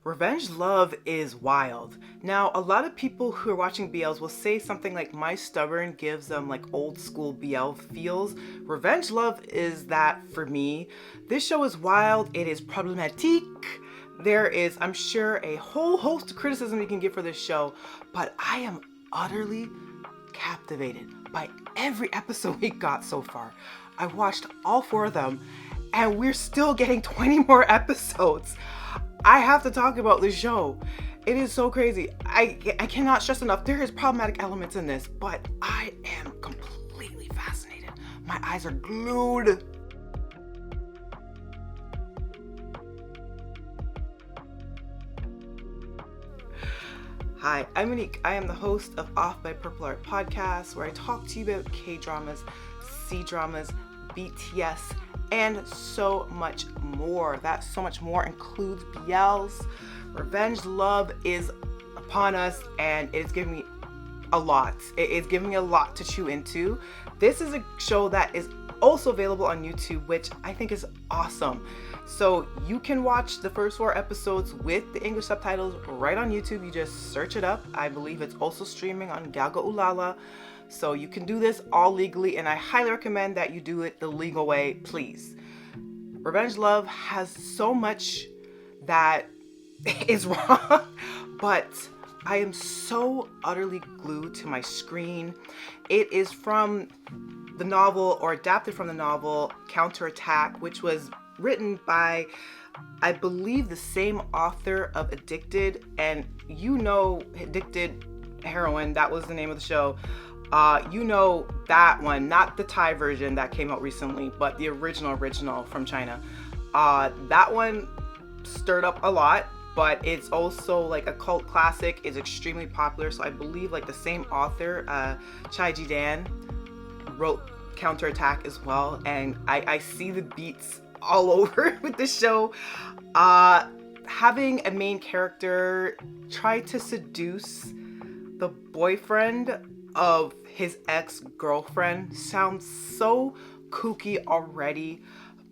Revenge love is wild. Now, a lot of people who are watching BLs will say something like My Stubborn gives them like old school BL feels. Revenge love is that for me. This show is wild. It is problematique. There is, I'm sure, a whole host of criticism you can give for this show, but I am utterly captivated by every episode we got so far. I watched all 4 of them, and we're still getting 20 more episodes. I have to talk about this show. It is so crazy. I cannot stress enough. There is problematic elements in this, but I am completely fascinated. My eyes are glued. Hi, I'm Monique. I am the host of Off by Purple Art podcast, where I talk to you about K-dramas, C-dramas, BTS, and so much more. That so much more includes BLs. Revenge love is upon us, and it's giving me a lot. It's giving me a lot to chew into. This is a show that is also available on YouTube, which I think is awesome. So you can watch the first 4 episodes with the English subtitles right on YouTube. You just search it up. I believe it's also streaming on Galga Ulala. So you can do this all legally, and I highly recommend that you do it the legal way, please. Revenge love has so much that is wrong, but I am so utterly glued to my screen. It is from the novel, or adapted from the novel, Counterattack, which was written by, I believe, the same author of Addicted, and you know Addicted Heroine, that was the name of the show. You know that one, not the Thai version that came out recently, but the original from China. That one stirred up a lot, but it's also like a cult classic. It's extremely popular, so I believe like the same author, Chai Ji-dan, wrote Counterattack as well, and I see the beats all over with this show. Having a main character try to seduce the boyfriend of his ex-girlfriend sounds so kooky already,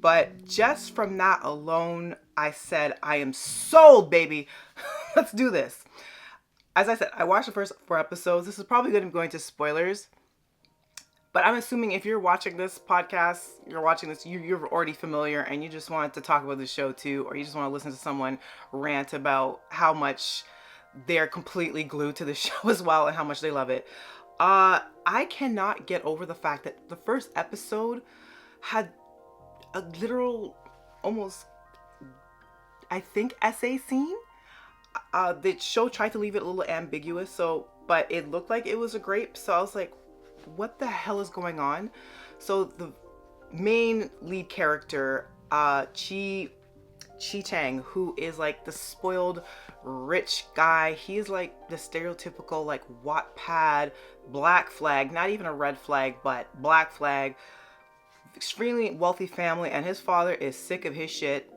but just from that alone, I said, I am sold, baby. Let's do this. As I said, I watched the first 4 episodes. This is probably going to be going to spoilers, but I'm assuming if you're watching this podcast, you're already familiar, and you just wanted to talk about the show too, or you just want to listen to someone rant about how much they're completely glued to the show as well and how much they love it. I cannot get over the fact that the first episode had a literal, almost, I think, essay scene. The show tried to leave it a little ambiguous, but it looked like it was a grape, so I was like, what the hell is going on? So the main lead character, Cheng, who is like the spoiled rich guy. He is like the stereotypical like Wattpad black flag, not even a red flag, but black flag, extremely wealthy family, and his father is sick of his shit.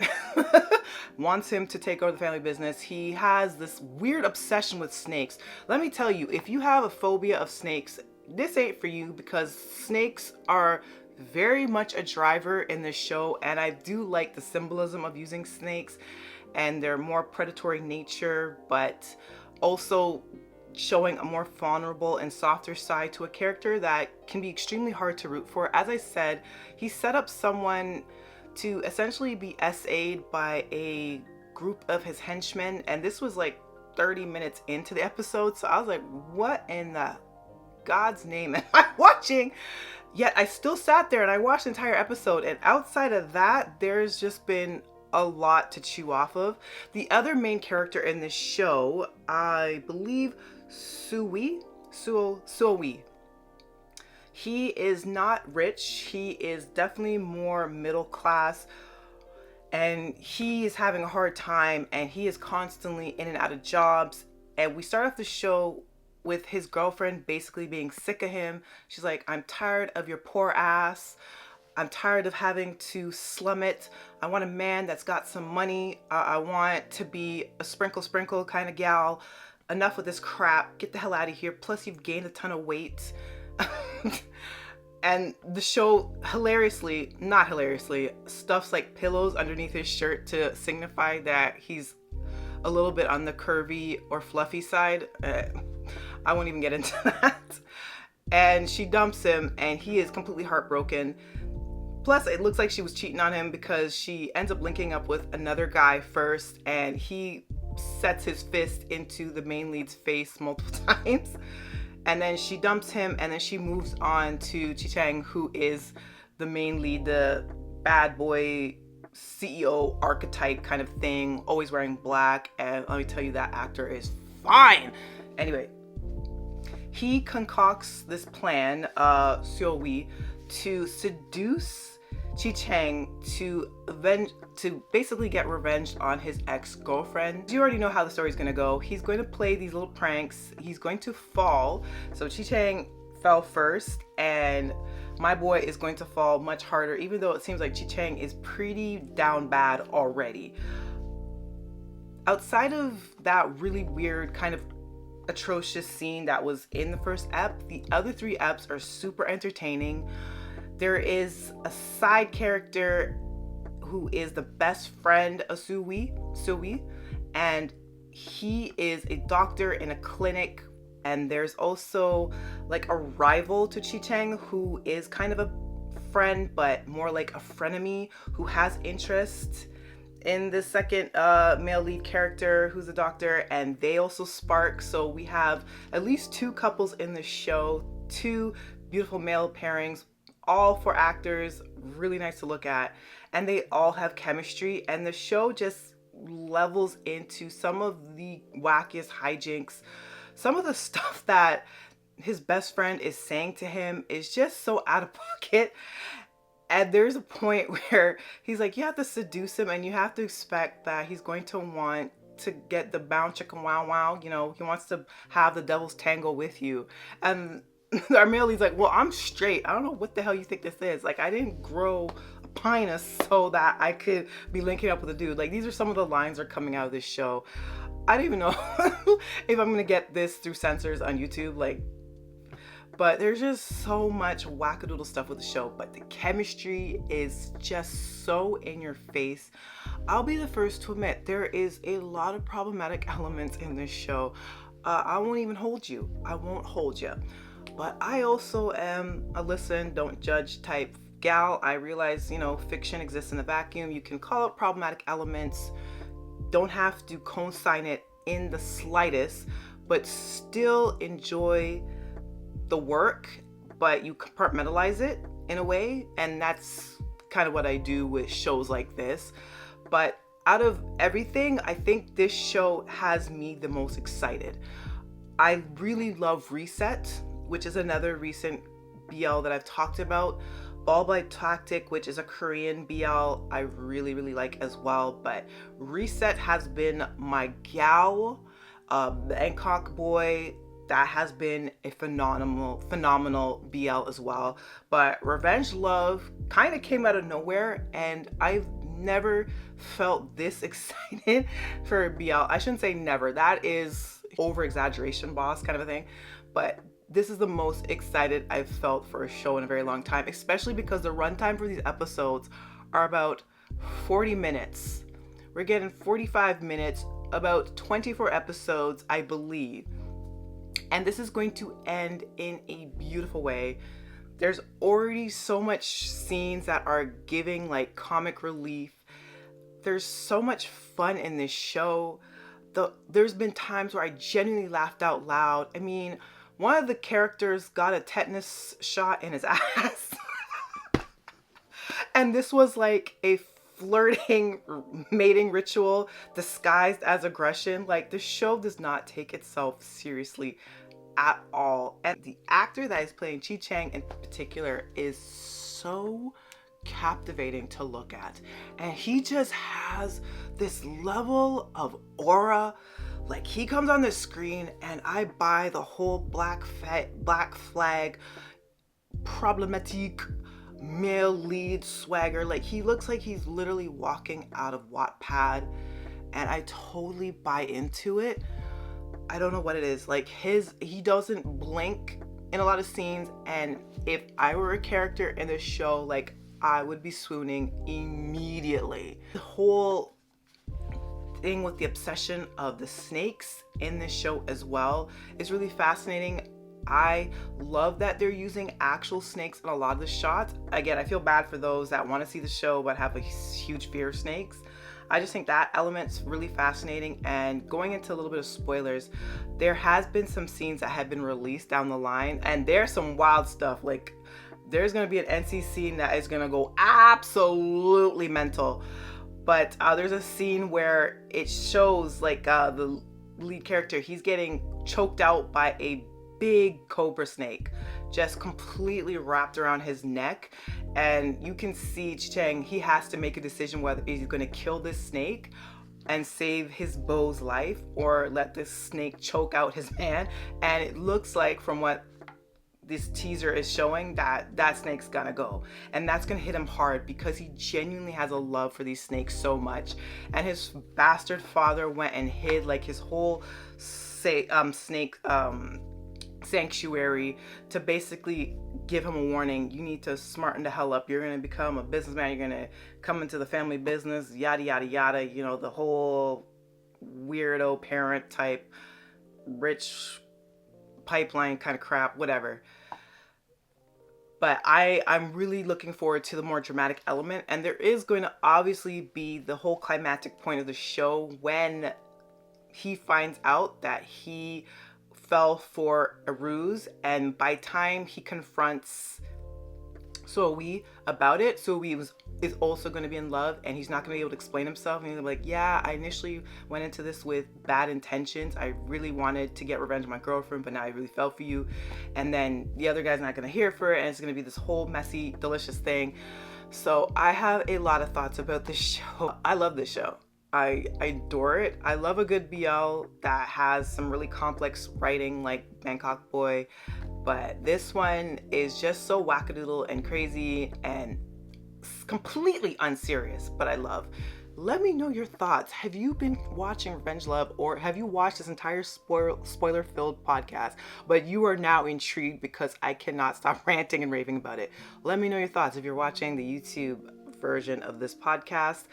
Wants him to take over the family business. He has this weird obsession with snakes. Let me tell you, if you have a phobia of snakes, this ain't for you, because snakes are very much a driver in this show, and I do like the symbolism of using snakes and their more predatory nature, but also showing a more vulnerable and softer side to a character that can be extremely hard to root for. As I said, he set up someone to essentially be SA'd by a group of his henchmen, and this was like 30 minutes into the episode, so I was like, what in the God's name am I watching? Yet I still sat there and I watched the entire episode, and outside of that, there's just been a lot to chew off of. The other main character in this show, I believe Suoi. He is not rich. He is definitely more middle class, and he is having a hard time, and he is constantly in and out of jobs. And we start off the show with his girlfriend basically being sick of him. She's like, I'm tired of your poor ass. I'm tired of having to slum it. I want a man that's got some money. I want to be a sprinkle kind of gal. Enough with this crap. Get the hell out of here. Plus, you've gained a ton of weight. And the show not hilariously, stuffs like pillows underneath his shirt to signify that he's a little bit on the curvy or fluffy side. I won't even get into that. And she dumps him and he is completely heartbroken. Plus, it looks like she was cheating on him because she ends up linking up with another guy first and he sets his fist into the main lead's face multiple times. And then she dumps him and then she moves on to Cheng, who is the main lead, the bad boy CEO archetype kind of thing, always wearing black. And let me tell you, that actor is fine. Anyway, he concocts this plan, Xiu to seduce Cheng to basically get revenge on his ex-girlfriend. You already know how the story's gonna go. He's going to play these little pranks. He's going to fall. So Cheng fell first, and my boy is going to fall much harder, even though it seems like Cheng is pretty down bad already. Outside of that really weird kind of atrocious scene that was in the first ep, the other 3 eps are super entertaining. There is a side character who is the best friend of Xiu, and he is a doctor in a clinic. And there's also like a rival to Cheng who is kind of a friend, but more like a frenemy who has interest in the second male lead character who's a doctor, and they also spark. So we have at least 2 couples in the show, 2 beautiful male pairings, all 4 actors, really nice to look at, and they all have chemistry, and the show just levels into some of the wackiest hijinks. Some of the stuff that his best friend is saying to him is just so out of pocket. And there's a point where he's like, you have to seduce him and you have to expect that he's going to want to get the bound chicken wow wow. You know, he wants to have the devil's tango with you. And our male lead's like, well, I'm straight. I don't know what the hell you think this is. Like, I didn't grow a penis so that I could be linking up with a dude. Like, these are some of the lines that are coming out of this show. I don't even know if I'm going to get this through censors on YouTube. Like, but there's just so much wackadoodle stuff with the show, but the chemistry is just so in your face. I'll be the first to admit there is a lot of problematic elements in this show. I won't even hold you. I won't hold you. But I also am a listen, don't judge type gal. I realize, you know, fiction exists in a vacuum. You can call it problematic elements. Don't have to co-sign it in the slightest, but still enjoy the work, but you compartmentalize it in a way. And that's kind of what I do with shows like this. But out of everything, I think this show has me the most excited. I really love Reset, which is another recent BL that I've talked about. Ball by Tactic, which is a Korean BL, I really like as well. But Reset has been my gal. Bangkok Boy, that has been a phenomenal BL as well. But Revenge Love kind of came out of nowhere, and I've never felt this excited for a BL. I shouldn't say never. That is over exaggeration, boss, kind of a thing. But this is the most excited I've felt for a show in a very long time, especially because the runtime for these episodes are about 40 minutes. We're getting 45 minutes, about 24 episodes, I believe. And this is going to end in a beautiful way. There's already so much scenes that are giving like comic relief. There's so much fun in this show. There's been times where I genuinely laughed out loud. I mean, one of the characters got a tetanus shot in his ass. And this was like a flirting mating ritual disguised as aggression. Like, the show does not take itself seriously at all. And the actor that is playing Cheng in particular is so captivating to look at. And he just has this level of aura. Like, he comes on the screen and I buy the whole black flag problematique male lead swagger. Like, he looks like he's literally walking out of Wattpad, and I totally buy into it. I don't know what it is. Like, he doesn't blink in a lot of scenes, and if I were a character in this show, like, I would be swooning immediately. The whole thing with the obsession of the snakes in this show as well is really fascinating. I love that they're using actual snakes in a lot of the shots. Again, I feel bad for those that want to see the show but have a huge fear of snakes. I just think that element's really fascinating. And going into a little bit of spoilers, there has been some scenes that have been released down the line, and there's some wild stuff. Like, there's going to be an NC scene that is going to go absolutely mental. But there's a scene where it shows like the lead character, he's getting choked out by a big cobra snake, just completely wrapped around his neck. And you can see Cheng, he has to make a decision whether he's going to kill this snake and save his beau's life or let this snake choke out his man. And it looks like, from what this teaser is showing, that snake's gonna go, and that's gonna hit him hard because he genuinely has a love for these snakes so much. And his bastard father went and hid like his whole snake sanctuary to basically give him a warning. You need to smarten the hell up. You're going to become a businessman. You're going to come into the family business, yada, yada, yada. You know, the whole weirdo parent type, rich pipeline kind of crap, whatever. But I'm really looking forward to the more dramatic element. And there is going to obviously be the whole climactic point of the show when he finds out that he fell for a ruse, and by time he confronts Suoi about it, Suoi is also going to be in love, and he's not going to be able to explain himself, and he's going to be like, yeah, I initially went into this with bad intentions. I really wanted to get revenge on my girlfriend, but now I really fell for you. And then the other guy's not going to hear for it, and it's going to be this whole messy, delicious thing. So I have a lot of thoughts about this show. I love this show. I adore it. I love a good BL that has some really complex writing like Bangkok Boy, but this one is just so wackadoodle and crazy and completely unserious, but I love. Let me know your thoughts. Have you been watching Revenge Love, or have you watched this entire spoiler-filled podcast, but you are now intrigued because I cannot stop ranting and raving about it? Let me know your thoughts if you're watching the YouTube version of this podcast.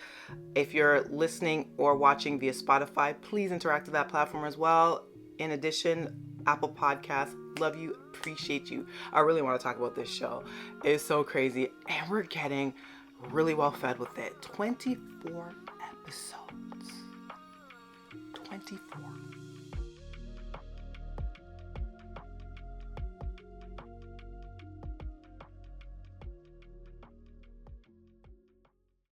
If you're listening or watching via Spotify, please interact with that platform as well. In addition, Apple Podcasts, love you, appreciate you. I really want to talk about this show. It's so crazy, and we're getting really well fed with it. 24 episodes. 24.